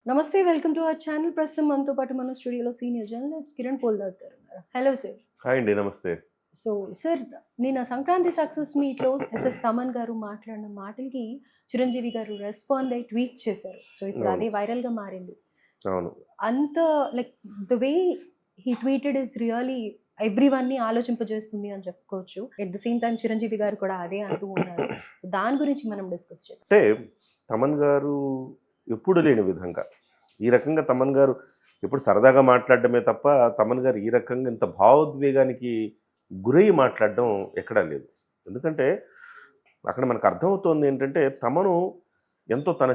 నమస్తే. Welcome to our channel. ప్రస్తుతం మనతో పాటు మన స్టూడియోలో సీనియర్ జర్నలిస్ట్ కిరణ్ పోల్దాస్ గారు ఉన్నారు. Hello sir. హాయ్ అండి. నమస్తే. సో సార్, నిన్న సంక్రాంతి సక్సెస్ మీట్‌లో ఎస్ఎస్ తమన్ గారు మాట్లాడిన మాటలకి చిరంజీవి గారు రెస్పాండ్ అయ్యి ట్వీట్ చేశారు. సో ఇప్పుడు అవును. అదే వైరల్‌గా మారింది. అవును. అంత like the way he tweeted is really ఎవ్రీవన్‌ని ఆలోచింపజేస్తుంది అని చెప్పుకోవచ్చు. At the same time Chiranjeevi గారు కూడా అదే అంటూ ఉన్నారు. సో దాని గురించి మనం డిస్కస్ చేద్దాం. అంటే తమన్ గారు ఎప్పుడు లేని విధంగా ఈ రకంగా తమన్ గారు ఎప్పుడు సరదాగా మాట్లాడడమే తప్ప తమన్ గారు ఈ రకంగా ఇంత భావోద్వేగానికి గురయ్యి మాట్లాడడం ఎక్కడా లేదు. ఎందుకంటే అక్కడ మనకు అర్థమవుతోంది ఏంటంటే తమను ఎంతో తన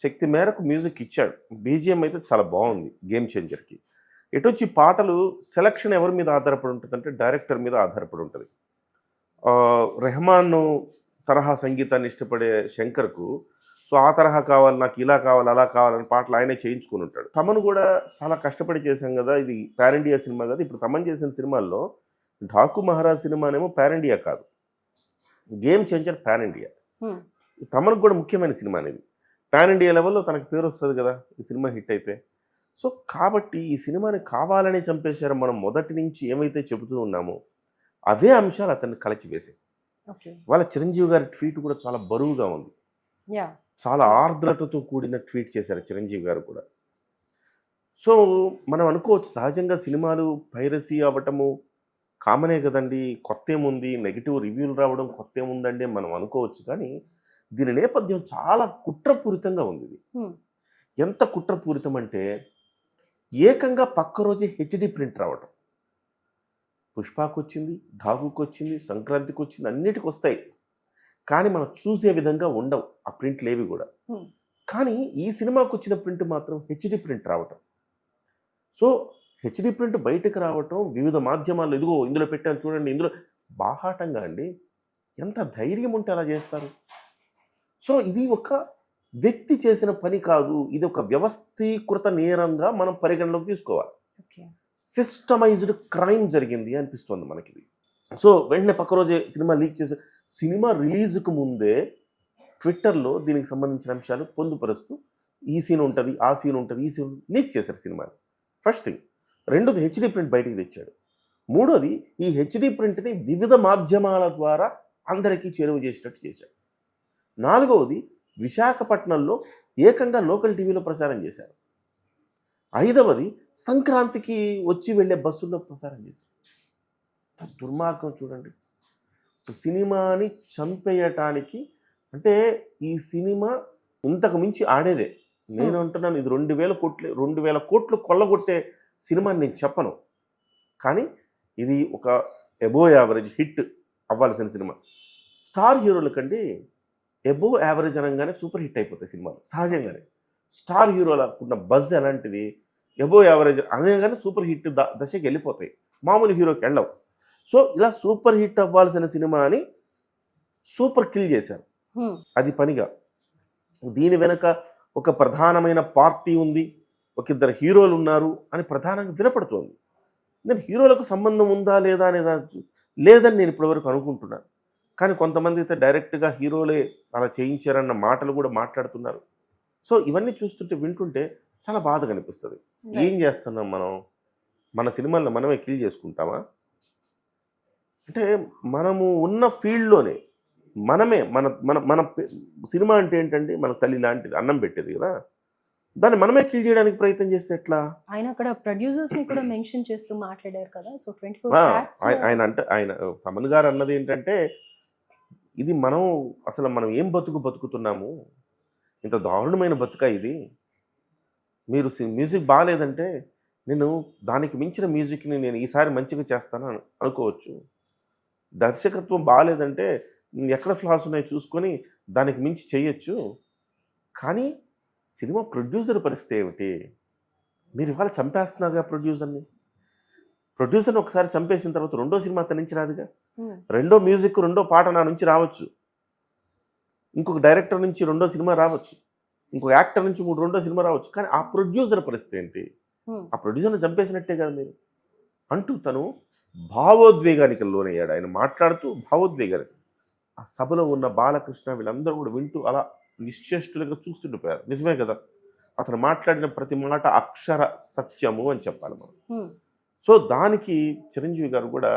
శక్తి మేరకు మ్యూజిక్ ఇచ్చాడు. బీజీఎం అయితే చాలా బాగుంది గేమ్ చేంజర్కి. ఎటొచ్చి పాటలు సెలక్షన్ ఎవరి మీద ఆధారపడి ఉంటుందంటే డైరెక్టర్ మీద ఆధారపడి ఉంటుంది. రెహమాన్ తరహా సంగీతాన్ని ఇష్టపడే శంకర్కు సో ఆ తరహా కావాలి, నాకు ఇలా కావాలి, అలా కావాలని పాటలు ఆయనే చేయించుకుని ఉంటాడు. తమను కూడా చాలా కష్టపడి చేశాం కదా, ఇది పాన్ ఇండియా సినిమా కదా. ఇప్పుడు తమన్ చేసిన సినిమాల్లో ఢాకు మహారాజ్ సినిమానేమో పాన్ ఇండియా కాదు, గేమ్ చేంజర్ పాన్ ఇండియా. తమకు కూడా ముఖ్యమైన సినిమా అనేది పాన్ ఇండియా లెవెల్లో తనకు పేరు వస్తుంది కదా ఈ సినిమా హిట్ అయితే. సో కాబట్టి ఈ సినిమాని కావాలని చంపేశారు. మనం మొదటి నుంచి ఏమైతే చెబుతూ ఉన్నామో అవే అంశాలు అతన్ని కలచివేశాయి. వాళ్ళ చిరంజీవి గారి ట్వీట్ కూడా చాలా బరువుగా ఉంది. చాలా ఆర్ద్రతతో కూడిన ట్వీట్ చేశారు చిరంజీవి గారు కూడా. సో మనం అనుకోవచ్చు సహజంగా సినిమాలు పైరసీ అవ్వటము కామనే కదండి, కొత్త ఏముంది, నెగిటివ్ రివ్యూలు రావడం కొత్త ఏముందండి మనం అనుకోవచ్చు. కానీ దీని నేపథ్యం చాలా కుట్రపూరితంగా ఉంది. ఇది ఎంత కుట్రపూరితం అంటే ఏకంగా పక్క రోజే హెచ్డి ప్రింట్ రావటం. పుష్పకు వచ్చింది, ఢాకుకు వచ్చింది, సంక్రాంతికి వచ్చింది, అన్నిటికి వస్తాయి. కానీ మనం చూసే విధంగా ఉండవు ఆ ప్రింట్లు ఏవి కూడా. కానీ ఈ సినిమాకు వచ్చిన ప్రింట్ మాత్రం హెచ్డి ప్రింట్ రావటం. సో హెచ్డి ప్రింట్ బయటకు రావటం, వివిధ మాధ్యమాల్లో ఇదిగో ఇందులో పెట్టాను చూడండి, ఇందులో బాహాటంగా అండి. ఎంత ధైర్యం ఉంటే అలా చేస్తారు. సో ఇది ఒక వ్యక్తి చేసిన పని కాదు, ఇది ఒక వ్యవస్థీకృత నేరంగా మనం పరిగణలోకి తీసుకోవాలి. సిస్టమైజ్డ్ క్రైమ్ జరిగింది అనిపిస్తుంది మనకి. సో వెంటనే పక్క రోజే సినిమా లీక్ చేసి సినిమా రిలీజ్కు ముందే ట్విట్టర్లో దీనికి సంబంధించిన అంశాలు పొందుపరుస్తూ ఈ సీన్ ఉంటుంది, ఆ సీన్ ఉంటుంది, ఈ సీన్ లీక్ చేశారు సినిమాని. First thing. రెండోది హెచ్డి ప్రింట్ బయటికి తెచ్చాడు. మూడోది ఈ హెచ్డి ప్రింట్ని వివిధ మాధ్యమాల ద్వారా అందరికీ చేరువ చేసేటట్టు చేశాడు. నాలుగవది విశాఖపట్నంలో ఏకంగా లోకల్ టీవీలో ప్రసారం చేశారు. ఐదవది సంక్రాంతికి వచ్చి వెళ్ళే బస్సుల్లో ప్రసారం చేశారు. దుర్మార్గం చూడండి. సినిమాని చంపేయటానికి అంటే ఈ సినిమా ఇంతకు మించి ఆడేదే. నేను అంటున్నాను ఇది 2000 కోట్లు కొల్లగొట్టే సినిమా అని నేను చెప్పను. కానీ ఇది ఒక ఎబో యావరేజ్ హిట్ అవ్వాల్సిన సినిమా. స్టార్ హీరోల కంటే ఎబో యావరేజ్ అనగానే సూపర్ హిట్ అయిపోతాయి సినిమాలు సహజంగానే. స్టార్ హీరోలకున్న బజ్ ఎలాంటిది, ఎబో యావరేజ్ అనగానే సూపర్ హిట్ దశకి వెళ్ళిపోతాయి, మామూలు హీరోకి వెళ్ళవు. సో ఇలా సూపర్ హిట్ అవ్వాల్సిన సినిమా అని సూపర్ కిల్ చేశారు. అది పనిగా. దీని వెనక ఒక ప్రధానమైన పార్టీ ఉంది, ఒక ఇద్దరు హీరోలు ఉన్నారు అని ప్రధానంగా వినపడుతోంది. నేను హీరోలకు సంబంధం ఉందా లేదా అనేది లేదని నేను ఇప్పటివరకు అనుకుంటున్నాను. కానీ కొంతమంది అయితే డైరెక్ట్గా హీరోలే అలా చేయించారన్న మాటలు కూడా మాట్లాడుతున్నారు. సో ఇవన్నీ చూస్తుంటే వింటుంటే చాలా బాధగా అనిపిస్తుంది. ఏం చేస్తున్నాం మనం? మన సినిమాలను మనమే కిల్ చేసుకుంటామా? అంటే మనము ఉన్న ఫీల్డ్లోనే మనమే మన మన మన సినిమా అంటే ఏంటంటే మన తల్లి లాంటిది, అన్నం పెట్టేది కదా, దాన్ని మనమే కిల్ చేయడానికి ప్రయత్నం చేస్తే ఎట్లా? ఆయన అక్కడ ప్రొడ్యూసర్స్ ని కూడా మెన్షన్ చేస్తూ మాట్లాడారు కదా. సో 24 ఆయన తమన్ గారు అన్నది ఏంటంటే ఇది మనం ఏం బతుకుతున్నాము, ఇంత దారుణమైన బతుక ఇది. మీరు మ్యూజిక్ బాగాలేదంటే నేను దానికి మించిన మ్యూజిక్ని నేను ఈసారి మంచిగా చేస్తాను అనుకోవచ్చు. దర్శకత్వం బాగాలేదంటే ఎక్కడ ఫ్లాస్ ఉన్నాయో చూసుకొని దానికి మించి చేయొచ్చు. కానీ సినిమా ప్రొడ్యూసర్ పరిస్థితి ఏమిటి? మీరు ఇవాళ చంపేస్తున్నారుగా ప్రొడ్యూసర్ని ఒకసారి చంపేసిన తర్వాత రెండో సినిమా అతని నుంచి రాదుగా. రెండో మ్యూజిక్, రెండో పాట నా నుంచి రావచ్చు, ఇంకొక డైరెక్టర్ నుంచి రెండో సినిమా రావచ్చు, ఇంకొక యాక్టర్ నుంచి రెండో సినిమా రావచ్చు. కానీ ఆ ప్రొడ్యూసర్ పరిస్థితి ఏంటి? ఆ ప్రొడ్యూసర్ని చంపేసినట్టే కదా మీరు అంటూ తను భావోద్వేగానికి లోనయ్యాడు. ఆయన మాట్లాడుతూ భావోద్వేగానికి ఆ సభలో ఉన్న బాలకృష్ణ వీళ్ళందరూ కూడా వింటూ అలా నిశ్చేష్టులుగా చూస్తుండిపోయారు. నిజమే కదా, అతను మాట్లాడిన ప్రతి మాట అక్షర సత్యము అని చెప్పాలి మనం. హ్మ్. సో దానికి చిరంజీవి గారు కూడా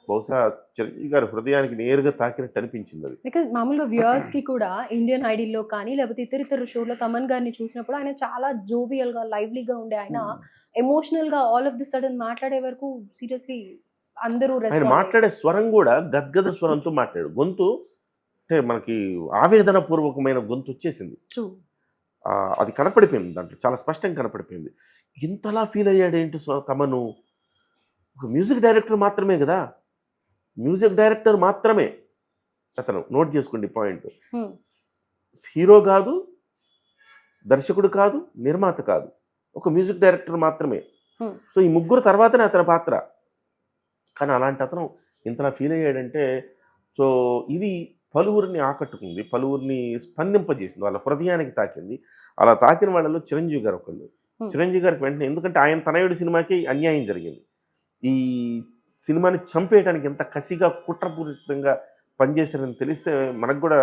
బహుశా చిరంజీవి గారి హృదయానికి నేరుగా తాకినట్టు అనిపించింది అది. బికాజ్ మామూలుగా వ్యూవర్స్ కి కూడా ఇండియన్ ఐడీల్లో కానీ లేకపోతే ఇతర షోలో తమన్ గారిని చూసినప్పుడు ఆయన చాలా జోవియల్ గా లైవ్లీగా ఉండే ఆయన ఎమోషనల్ గా ఆల్ ఆఫ్ ది సడన్ మాట్లాడే వరకు సీరియస్లీ అందరూ ఆయన రెస్పాండ్ మాట్లాడే స్వరం కూడా గద్గద స్వరంతో మాట్లాడాడు. గొంతు అంటే మనకి ఆవేదన పూర్వకమైన గొంతు వచ్చేసింది. ట్రూ. అది కనపడిపోయింది దాంట్లో, చాలా స్పష్టంగా కనపడిపోయింది. ఇంతలా ఫీల్ అయ్యాడేంటి తమను? ఒక మ్యూజిక్ డైరెక్టర్ మాత్రమే కదా, మ్యూజిక్ డైరెక్టర్ మాత్రమే అతను. నోట్ చేసుకోండి పాయింట్. హీరో కాదు, దర్శకుడు కాదు, నిర్మాత కాదు, ఒక మ్యూజిక్ డైరెక్టర్ మాత్రమే. సో ఈ ముగ్గురు తర్వాతనే అతని పాత్ర. కానీ అలాంటి అతను ఇంతలా ఫీల్ అయ్యాడంటే, సో ఇది పలువురిని ఆకట్టుకుంది, పలువురిని స్పందింపజేసింది, వాళ్ళ హృదయానికి తాకింది. అలా తాకిన వాళ్ళలో చిరంజీవి గారు ఒకళ్ళు. చిరంజీవి గారికి వెంటనే, ఎందుకంటే ఆయన తనయుడి సినిమాకి అన్యాయం జరిగింది, ఈ సినిమాని చంపేయడానికి ఎంత కసిగా కుట్రపూరితంగా పనిచేశారని తెలిస్తే మనకు కూడా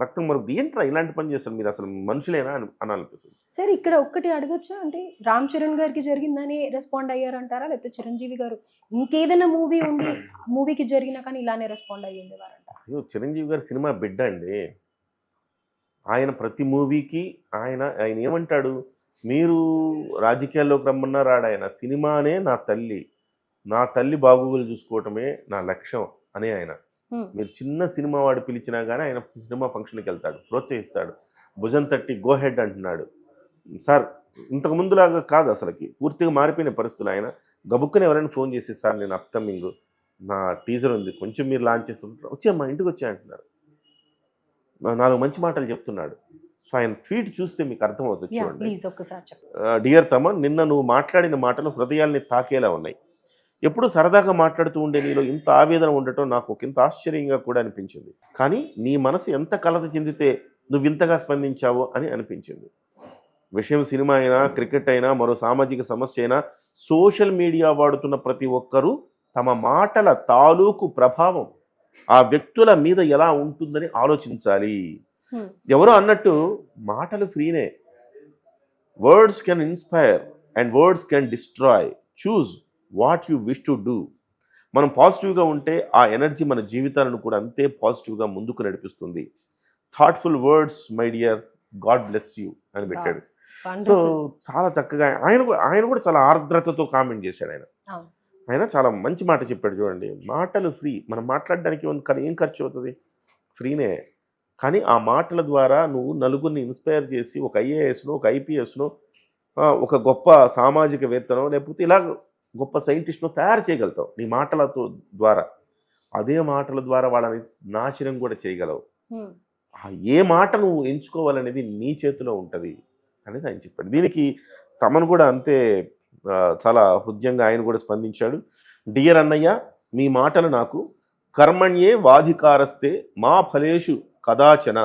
రక్తం మరుగుతుంది. ఏంట్రా ఇలాంటి పని చేస్తారు మీరు, అసలు మనుషులేనా అని అనిపిస్తుంది. సరే ఇక్కడ ఒక్కటి అడగచ్చా, అంటే రామ్ చరణ్ గారికి జరిగిందని రెస్పాండ్ అయ్యారంటారా, లేకపోతే చిరంజీవి గారు ఇంకేదైనా మూవీ ఉండి మూవీకి జరిగినా కానీ ఇలానే రెస్పాండ్ అయ్యి ఉండేవారంట? అయ్యో, చిరంజీవి గారి సినిమా బిడ్డ అండి. ఆయన ప్రతి మూవీకి ఆయన ఏమంటాడు, మీరు రాజకీయాల్లోకి రమ్మన్నా రాడు ఆయన, సినిమానే నా తల్లి, నా తల్లి బాగోగులు చూసుకోవటమే నా లక్ష్యం అని ఆయన. మీరు చిన్న సినిమా వాడు పిలిచినా కానీ ఆయన సినిమా ఫంక్షన్కి వెళ్తాడు, ప్రోత్సహిస్తాడు, భుజం తట్టి గో హెడ్ అంటున్నాడు. సార్ ఇంతకు ముందులాగా కాదు, అసలుకి పూర్తిగా మారిపోయిన పరిస్థితులు. ఆయన గబుక్కని ఎవరైనా ఫోన్ చేసి, సార్ నేను అప్కమింగ్ నా టీజర్ ఉంది కొంచెం మీరు లాంచ్ చేస్తుంటారు, వచ్చేమ్మా ఇంటికి వచ్చే అంటున్నారు. 4 మంచి మాటలు చెప్తున్నాడు. సో ఆయన ట్వీట్ చూస్తే మీకు అర్థమవుతుంది. చూడండి, డియర్ తమన్, నిన్న నువ్వు మాట్లాడిన మాటలు హృదయాల్ని తాకేలా ఉన్నాయి. ఎప్పుడు సరదాగా మాట్లాడుతూ ఉండే నీలో ఇంత ఆవేదన ఉండటం నాకు ఒకంత ఆశ్చర్యంగా కూడా అనిపించింది. కానీ నీ మనసు ఎంత కలత చెందితే నువ్వు ఇంతగా స్పందించావో అని అనిపించింది. విషయం సినిమా అయినా, క్రికెట్ అయినా, మరో సామాజిక సమస్య అయినా, సోషల్ మీడియా వాడుతున్న ప్రతి ఒక్కరూ తమ మాటల తాలూకు ప్రభావం ఆ వ్యక్తుల మీద ఎలా ఉంటుందని ఆలోచించాలి. ఎవరో అన్నట్టు మాటలు ఫ్రీనే, words can inspire and words can destroy. Choose what you wish to do. మనం పాజిటివ్గా ఉంటే ఆ ఎనర్జీ మన జీవితాలను కూడా అంతే పాజిటివ్గా ముందుకు నడిపిస్తుంది. Thoughtful words my dear, God bless you అని పెట్టాడు. సో చాలా చక్కగా ఆయన కూడా చాలా ఆర్ద్రతతో కామెంట్ చేశాడు. ఆయన చాలా మంచి మాట చెప్పాడు. చూడండి, మాటలు ఫ్రీ, మనం మాట్లాడడానికి ఏం ఖర్చు అవుతుంది, ఫ్రీనే. కానీ ఆ మాటల ద్వారా నువ్వు నలుగురిని ఇన్స్పైర్ చేసి ఒక ఐఏఎస్నో, ఒక ఐపీఎస్నో, ఒక గొప్ప సామాజికవేత్తనో, లేకపోతే ఇలా గొప్ప సైంటిస్ట్ను తయారు చేయగలుగుతావు నీ మాటలతో ద్వారా. అదే మాటల ద్వారా వాళ్ళని నాశనం కూడా చేయగలవు. ఏ మాట నువ్వు ఎంచుకోవాలనేది నీ చేతిలో ఉంటుంది అనేది ఆయన చెప్పాడు. దీనికి తమను కూడా అంతే చాలా హృదయంగా ఆయన కూడా స్పందించాడు. డియర్ అన్నయ్య, మీ మాటలు నాకు కర్మణ్యే వాధికారస్తే మా ఫలేషు కదాచన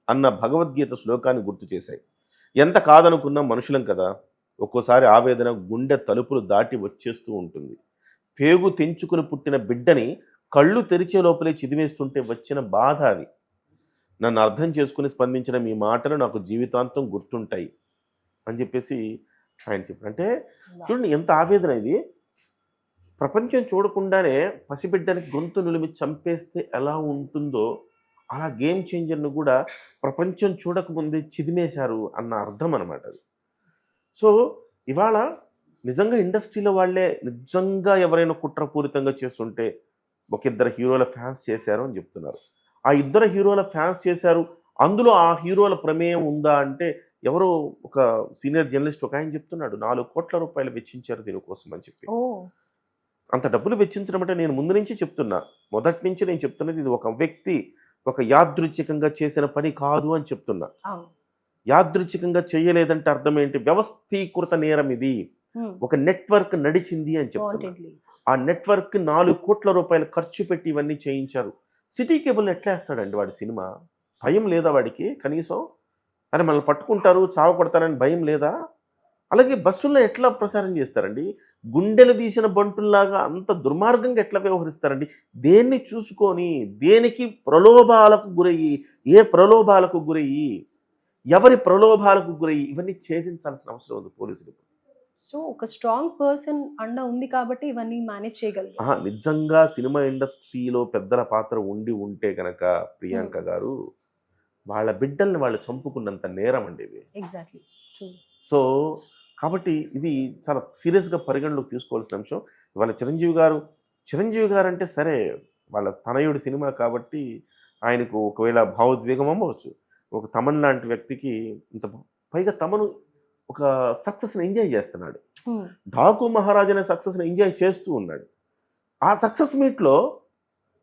అన్న భగవద్గీత శ్లోకాన్ని గుర్తు చేశాయి. ఎంత కాదనుకున్నా మనుషులం కదా, ఒక్కోసారి ఆవేదన గుండె తలుపులు దాటి వచ్చేస్తూ ఉంటుంది. పేగు తెంచుకుని పుట్టిన బిడ్డని కళ్ళు తెరిచే లోపలే చిదివేస్తుంటే వచ్చిన బాధ అది. నన్ను అర్థం చేసుకుని స్పందించిన మీ మాటలు నాకు జీవితాంతం గుర్తుంటాయి అని చెప్పేసి ఆయన చెప్పారు. అంటే చూడండి ఎంత ఆవేదన ఇది. ప్రపంచం చూడకుండానే పసిబిడ్డని గొంతు నులిమి చంపేస్తే ఎలా ఉంటుందో అలా గేమ్ చేంజర్ను కూడా ప్రపంచం చూడకముందే చిదిమేశారు అన్న అర్థం అనమాట అది. సో ఇవాళ నిజంగా ఇండస్ట్రీలో వాళ్ళే నిజంగా ఎవరైనా కుట్రపూరితంగా చేస్తుంటే ఒక 2 హీరోల ఫ్యాన్స్ చేశారు అని చెప్తున్నారు. ఆ 2 హీరోల ఫ్యాన్స్ చేశారు, అందులో ఆ హీరోల ప్రమేయం ఉందా అంటే ఎవరో ఒక సీనియర్ జర్నలిస్ట్ ఒక ఆయన చెప్తున్నాడు 4 కోట్ల రూపాయలు వెచ్చించారు దీనికోసం అని చెప్పి. అంత డబ్బులు వెచ్చించడం అంటే నేను ముందు నుంచి చెప్తున్నా, మొదటి నుంచి నేను చెప్తున్నది ఇది ఒక వ్యక్తి ఒక యాదృచ్ఛికంగా చేసిన పని కాదు అని చెప్తున్నా. యాదృచ్ఛికంగా చేయలేదంటే అర్థం ఏంటి, వ్యవస్థీకృత నేరం ఇది, ఒక నెట్వర్క్ నడిచింది అని చెప్తున్నా. ఆ నెట్వర్క్ 4 కోట్ల రూపాయలు ఖర్చు పెట్టి ఇవన్నీ చేయించారు. సిటీ కేబుల్ ఎట్లా వేస్తాడండి వాడి సినిమా? భయం లేదా వాడికి కనీసం? అని మనల్ని పట్టుకుంటారు, చావ కొడతారని భయం లేదా? అలాగే బస్సుల్లో ఎట్లా ప్రసారం చేస్తారండి? గుండెలు తీసిన బంటుల్లాగా అంత దుర్మార్గంగా ఎట్లా వ్యవహరిస్తారండి? దేన్ని చూసుకొని, దేనికి ప్రలోభాలకు గురయ్యి, ఏ ప్రలోభాలకు గురయ్యి ఎవరి ప్రలోభాలకు గురై ఇవన్నీ ఛేదించాల్సిన అవసరం ఉంది పోలీసులకు. సో ఒక స్ట్రాంగ్ పర్సన్ అండ ఉంది కాబట్టి ఇవన్నీ మేనేజ్ చేయగలిగారు. నిజంగా సినిమా ఇండస్ట్రీలో పెద్దల పాత్ర ఉండి ఉంటే కనుక ప్రియాంక గారు వాళ్ళ బిడ్డల్ని వాళ్ళు చంపుకున్నంత నేరం అండి ఇది. ఎగ్జాక్ట్లీ. సో కాబట్టి ఇది చాలా సీరియస్గా పరిగణలోకి తీసుకోవాల్సిన అంశం. ఇవాళ చిరంజీవి గారు అంటే సరే వాళ్ళ తనయుడి సినిమా కాబట్టి ఆయనకు ఒకవేళ భావోద్వేగం అవ్వచ్చు. ఒక తమన్ లాంటి వ్యక్తికి ఇంత పైగా తమను ఒక సక్సెస్ని ఎంజాయ్ చేస్తున్నాడు. డాకు మహారాజ్ అనే సక్సెస్ని ఎంజాయ్ చేస్తూ ఉన్నాడు. ఆ సక్సెస్ మీట్లో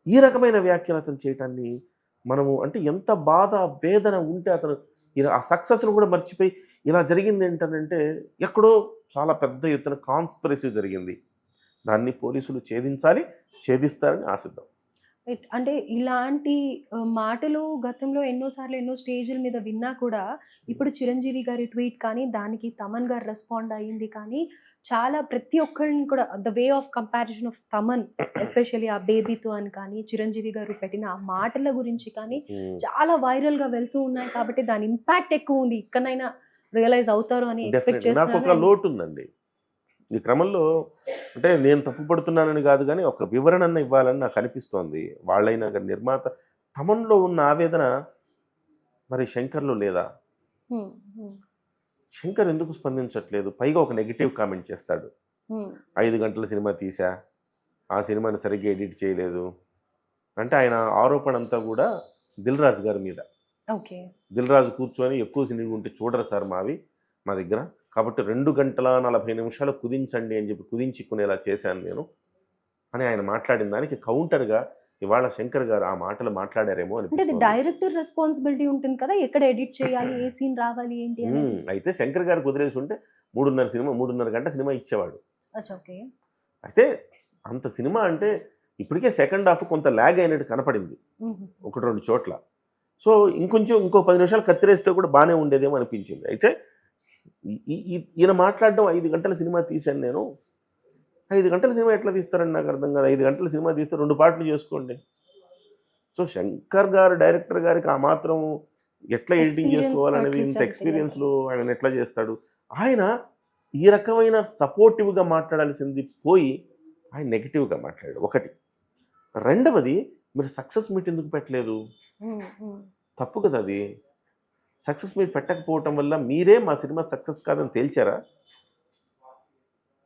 ఈ రకమైన వ్యాఖ్యలు అతను చేయటాన్ని మనము అంటే ఎంత బాధ వేదన ఉంటే అతను ఆ సక్సెస్ను కూడా మర్చిపోయి ఇలా జరిగింది ఏంటంటే ఎక్కడో చాలా పెద్ద ఎత్తున కాన్స్పిరసీ జరిగింది. దాన్ని పోలీసులు ఛేదిస్తారని ఆశిద్దాం. అంటే ఇలాంటి మాటలు గతంలో ఎన్నోసార్లు ఎన్నో స్టేజ్ల మీద విన్నా కూడా ఇప్పుడు చిరంజీవి గారి ట్వీట్ కానీ దానికి తమన్ గారు రెస్పాండ్ అయ్యింది కానీ చాలా ప్రతి ఒక్కరిని కూడా the way of comparison of Thaman especially ఆ బేబీతో అని కానీ చిరంజీవి గారు పెట్టిన ఆ మాటల గురించి కానీ చాలా వైరల్గా వెళ్తూ ఉన్నాయి కాబట్టి దాని ఇంపాక్ట్ ఎక్కువ ఉంది. ఇక్కడైనా రియలైజ్ అవుతారు అని ఎక్స్పెక్ట్ నాకు ఒక లోటు ఉందండి ఈ క్రమంలో. అంటే నేను తప్పు పడుతున్నానని కాదు కానీ ఒక వివరణను ఇవ్వాలని నాకు అనిపిస్తోంది. వాళ్ళైనా కానీ నిర్మాత తమన్లో ఉన్న ఆవేదన మరి శంకర్లో లేదా? శంకర్ ఎందుకు స్పందించట్లేదు? పైగా ఒక నెగిటివ్ కామెంట్ చేస్తాడు. 5 గంటల సినిమా తీసా, ఆ సినిమాని సరిగ్గా ఎడిట్ చేయలేదు అంటే ఆయన ఆరోపణ అంతా కూడా దిల్ రాజు గారి మీద. దిల్ రాజు కూర్చొని ఎక్కువ సినిమా ఉంటే చూడరు సార్ మా దగ్గర, కాబట్టి 2 గంటల 40 నిమిషాలు కుదించండి అని చెప్పి కుదించుకునేలా చేశాను నేను అని ఆయన మాట్లాడిన దానికి కౌంటర్గా ఇవాళ శంకర్ గారు ఆ మాటలు మాట్లాడారేమో అని. అంటే డైరెక్టర్ రెస్పాన్సిబిలిటీ ఉంటుంది కదా, ఎక్కడ ఎడిట్ చేయాలి, ఏ సీన్ రావాలి ఏంటి అని. అయితే శంకర్ గారు కుదిరేసి ఉంటే 3.5 గంట సినిమా ఇచ్చేవాడు. అయితే అంత సినిమా అంటే ఇప్పటికే సెకండ్ హాఫ్ కొంత ల్యాగ్ అయినట్టు కనపడింది 1-2 చోట్ల. సో ఇంకో 10 నిమిషాలు కత్తిరేస్తే కూడా బాగానే ఉండేదేమో అనిపించింది. అయితే ఈయన మాట్లాడడం 5 గంటల సినిమా తీశాను నేను. 5 గంటల సినిమా ఎట్లా తీస్తారని నాకు అర్థం కాదు. 5 గంటల సినిమా తీస్తే 2 పార్ట్లు చేసుకోండి. సో శంకర్ గారు డైరెక్టర్ గారికి ఆ మాత్రం ఎట్లా ఎడిటింగ్ చేసుకోవాలనేది ఇంత ఎక్స్పీరియన్స్లో ఆయన ఎట్లా చేస్తాడు? ఆయన ఈ రకమైన సపోర్టివ్గా మాట్లాడాల్సింది పోయి ఆయన నెగిటివ్గా మాట్లాడాడు. ఒకటి. రెండవది, మీరు సక్సెస్ మీట్ ఎందుకు పెట్టలేదు? తప్పు కదా అది. సక్సెస్ మీట్ పెట్టకపోవటం వల్ల మీరే మా సినిమా సక్సెస్ కాదని తేల్చారా?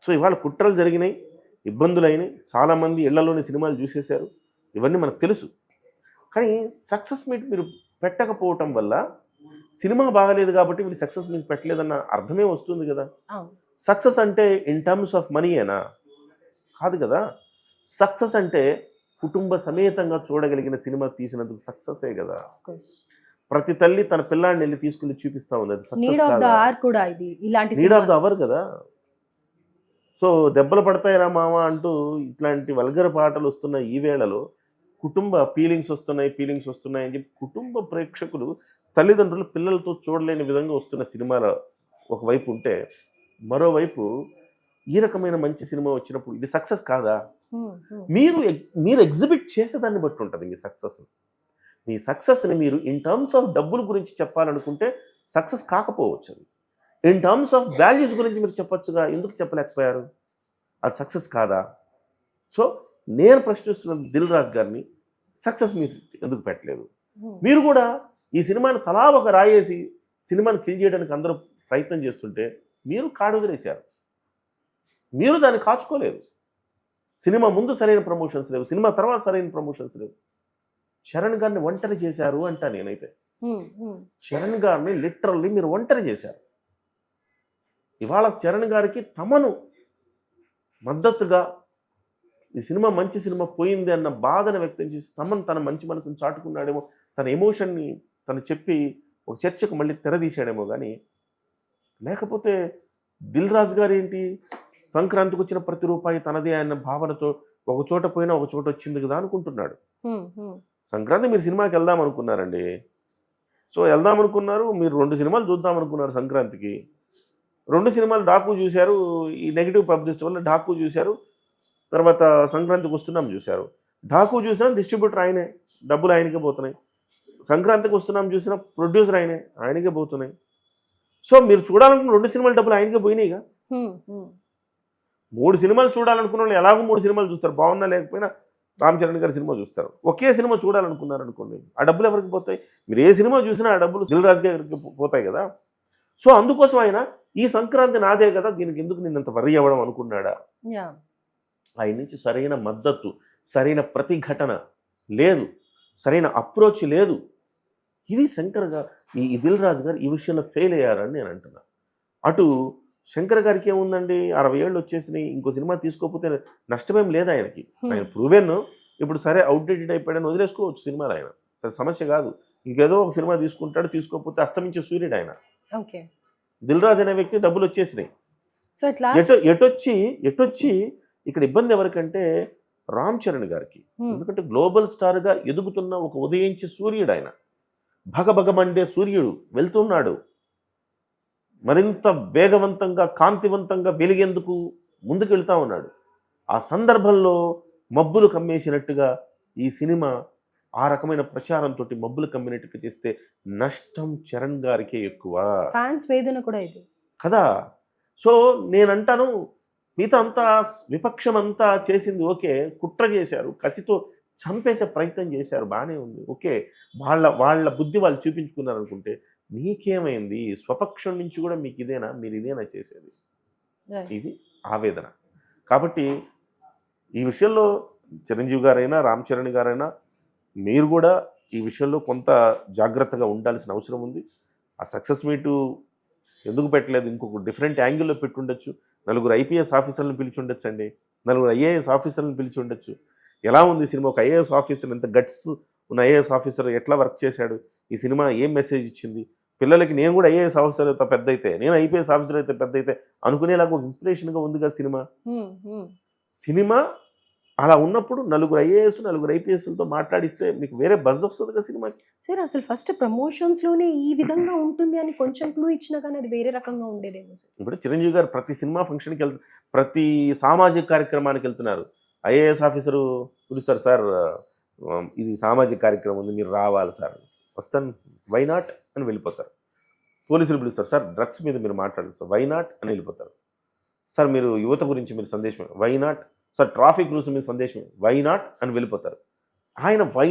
సో ఇవాళ కుట్రలు జరిగినాయి, ఇబ్బందులు అయినాయి, చాలామంది ఇళ్లలోని సినిమాలు చూసేశారు, ఇవన్నీ మనకు తెలుసు. కానీ సక్సెస్ మీట్ మీరు పెట్టకపోవటం వల్ల సినిమా బాగలేదు కాబట్టి మీరు సక్సెస్ మీట్ పెట్టలేదన్న అర్థమే వస్తుంది కదా. సక్సెస్ అంటే ఇన్ టర్మ్స్ ఆఫ్ మనీయేనా? కాదు కదా. సక్సెస్ అంటే కుటుంబ సమేతంగా చూడగలిగిన సినిమా తీసినందుకు సక్సెసే కదా. ప్రతి తల్లి తన పిల్లాడిని వెళ్ళి తీసుకుని చూపిస్తా ఉంది. అది success need of the hour కదా. సో దెబ్బలు పడతాయిరా మామ అంటూ ఇట్లాంటి వల్గర్ పాటలు వస్తున్న ఈ వేళలో కుటుంబ ఫీలింగ్స్ వస్తున్నాయి అని చెప్పి కుటుంబ ప్రేక్షకులు తల్లిదండ్రులు పిల్లలతో చూడలేని విధంగా వస్తున్న సినిమాల ఒకవైపు ఉంటే, మరోవైపు ఈ రకమైన మంచి సినిమా వచ్చినప్పుడు ఇది సక్సెస్ కాదా? మీరు ఎగ్జిబిట్ చేసేదాన్ని బట్టి ఉంటుంది మీ సక్సెస్ని మీరు ఇన్ టర్మ్స్ ఆఫ్ డబ్బుల గురించి చెప్పాలనుకుంటే సక్సెస్ కాకపోవచ్చు. అది ఇన్ టర్మ్స్ ఆఫ్ వాల్యూస్ గురించి మీరు చెప్పొచ్చుగా, ఎందుకు చెప్పలేకపోయారు? అది సక్సెస్ కాదా? సో నేను ప్రశ్నిస్తున్న దిల్ రాజు గారిని, సక్సెస్ మీరు ఎందుకు పెట్టలేదు? మీరు కూడా ఈ సినిమాని తలా ఒక రాయేసి సినిమాని కిల్ చేయడానికి అందరూ ప్రయత్నం చేస్తుంటే మీరు కాడుదిలేశారు. మీరు దాన్ని కాచుకోలేదు. సినిమా ముందు సరైన ప్రమోషన్స్ లేవు, సినిమా తర్వాత సరైన ప్రమోషన్స్ లేవు. చరణ్ గారిని ఒంటరి చేశారు అంటా నేనైతే. చరణ్ గారిని లిటరల్లీ మీరు ఒంటరి చేశారు. ఇవాళ చరణ్ గారికి తమను మద్దతుగా ఈ సినిమా మంచి సినిమా పోయింది అన్న బాధను వ్యక్తం చేసి తన మంచి మనసును చాటుకున్నాడేమో, తన ఎమోషన్ని తను చెప్పి ఒక చర్చకు మళ్ళీ తెరదీశాడేమో. కానీ లేకపోతే దిల్ రాజు గారు ఏంటి, సంక్రాంతికి వచ్చిన ప్రతి రూపాయి తనదే అన్న భావనతో ఒక చోట పోయినా ఒక చోట వచ్చింది కదా అనుకుంటున్నాడు. సంక్రాంతి మీరు సినిమాకి వెళ్దాం అనుకున్నారండి. సో వెళ్దాం అనుకున్నారు, మీరు 2 సినిమాలు చూద్దాం అనుకున్నారు సంక్రాంతికి. 2 సినిమాలు డాకు చూశారు, ఈ నెగిటివ్ పబ్లిసిటీ వల్ల డాకు చూశారు, తర్వాత సంక్రాంతికి వస్తున్నాం చూశారు. డాకు చూసినా డిస్ట్రిబ్యూటర్ ఆయనే, డబ్బులు ఆయనకే పోతున్నాయి. సంక్రాంతికి వస్తున్నాం చూసిన ప్రొడ్యూసర్ ఆయనకే పోతున్నాయి. సో మీరు చూడాలనుకున్న 2 సినిమాల డబ్బులు ఆయనకే పోయినాయిగా. 3 సినిమాలు చూడాలనుకున్న వాళ్ళు ఎలాగో 3 సినిమాలు చూస్తారు, బాగున్నా లేకపోయినా రామ్ చరణ్ గారి సినిమా చూస్తారు. ఒకే సినిమా చూడాలనుకున్నారు అనుకోండి, ఆ డబ్బులు ఎవరికి పోతాయి? మీరు ఏ సినిమా చూసినా ఆ డబ్బులు దిల్ రాజు గారికి పోతాయి కదా. సో అందుకోసం ఆయన ఈ సంక్రాంతి నాదే కదా, దీనికి ఎందుకు నిన్నంత వర్రీ అవ్వడం అనుకున్నాడా? ఆయన నుంచి సరైన మద్దతు, సరైన ప్రతిఘటన లేదు, సరైన అప్రోచ్ లేదు. ఇది శంకర్ గారు, ఈ దిల్ రాజు గారు ఈ విషయంలో ఫెయిల్ అయ్యారని నేను అంటున్నా. అటు శంకర్ గారికి ఏముందండి, 60 ఏళ్ళు వచ్చేసినాయి, ఇంకో సినిమా తీసుకోకపోతే నష్టమేం లేదు ఆయనకి. ఆయన ప్రూవెన్. ఇప్పుడు సరే అవుట్డేటెడ్ అయిపోయాడని వదిలేసుకోవచ్చు సినిమాలు, ఆయన పెద్ద సమస్య కాదు. ఇంకేదో ఒక సినిమా తీసుకుంటాడు, తీసుకోకపోతే అస్తమించే సూర్యుడు ఆయన. దిల్ రాజు అనే వ్యక్తి డబ్బులు వచ్చేసినాయి. సో ఎటొచ్చి ఇక్కడ ఇబ్బంది ఎవరికంటే రామ్ చరణ్ గారికి. ఎందుకంటే గ్లోబల్ స్టార్గా ఎదుగుతున్న ఒక ఉదయించే సూర్యుడు ఆయన, భగభగమండే సూర్యుడు వెళ్తున్నాడు. మరింత వేగవంతంగా, కాంతివంతంగా వెలిగేందుకు ముందుకు వెళ్తా ఉన్నాడు. ఆ సందర్భంలో మబ్బులు కమ్మేసినట్టుగా ఈ సినిమా ఆ రకమైన ప్రచారంతో మబ్బులు కమ్మినట్టుగా చేస్తే నష్టం చరణ్ గారికే ఎక్కువ. ఫ్యాన్స్ వేదన కూడా ఇది కదా. సో నేనంటాను, మిగతా అంతా విపక్షం అంతా చేసింది ఓకే, కుట్ర చేశారు, కసితో చంపేసే ప్రయత్నం చేశారు, బాగానే ఉంది, ఓకే, వాళ్ళ బుద్ధి వాళ్ళు చూపించుకున్నారు అనుకుంటే మీకేమైంది? స్వపక్షం నుంచి కూడా మీకు ఇదేనా, మీరు ఇదేనా చేసేది? ఇది ఆవేదన. కాబట్టి ఈ విషయంలో చిరంజీవి గారైనా రామ్ చరణ్ గారైనా మీరు కూడా ఈ విషయంలో కొంత జాగ్రత్తగా ఉండాల్సిన అవసరం ఉంది. ఆ సక్సెస్ మీటు ఎందుకు పెట్టలేదు, ఇంకొక డిఫరెంట్ యాంగిల్లో పెట్టుండొచ్చు. 4 IPS ఆఫీసర్లను పిలిచి ఉండొచ్చు అండి, 4 IAS ఆఫీసర్లను పిలిచి ఉండొచ్చు. ఎలా ఉంది సినిమా? ఒక IAS ఆఫీసర్, ఎంత గట్స్ ఉన్న IAS ఆఫీసర్ ఎట్లా వర్క్ చేశాడు, ఈ సినిమా ఏం మెసేజ్ ఇచ్చింది పిల్లలకి? నేను కూడా IAS ఆఫీసర్ అయితే పెద్ద అయితే, నేను IPS ఆఫీసర్ అయితే పెద్ద అయితే అనుకునేలాగా ఒక ఇన్స్పిరేషన్గా ఉందిగా సినిమా. అలా ఉన్నప్పుడు 4 IAS 4 IPSలతో మాట్లాడిస్తే మీకు వేరే బజ్ వస్తుంది కదా సినిమాకి. సార్ అసలు ఫస్ట్ ప్రమోషన్స్ లోనే ఈ విధంగా ఉంటుంది అని కొంచెం క్లూ ఇచ్చినా కానీ అది వేరే రకంగా ఉండేదేమో సార్. ఇప్పుడు చిరంజీవి గారు ప్రతి సినిమా ఫంక్షన్కి ప్రతి సామాజిక కార్యక్రమానికి వెళ్తున్నారు. IAS ఆఫీసరు పిలుస్తారు, సార్ ఇది సామాజిక కార్యక్రమం ఉంది, మీరు రావాలి సార్. వస్తాను, వై నాట్ అని వెళ్ళిపోతారు. పోలీసులు పిలుస్తారు, సార్ డ్రగ్స్ మీద మీరు మాట్లాడాలి సార్, వై నాట్ అని వెళ్ళిపోతారు. సార్ మీరు యువత గురించి మీరు సందేశం, why not. Sir traffic rules మీద సందేశం, వై నాట్ అని వెళ్ళిపోతారు. ఆయన వై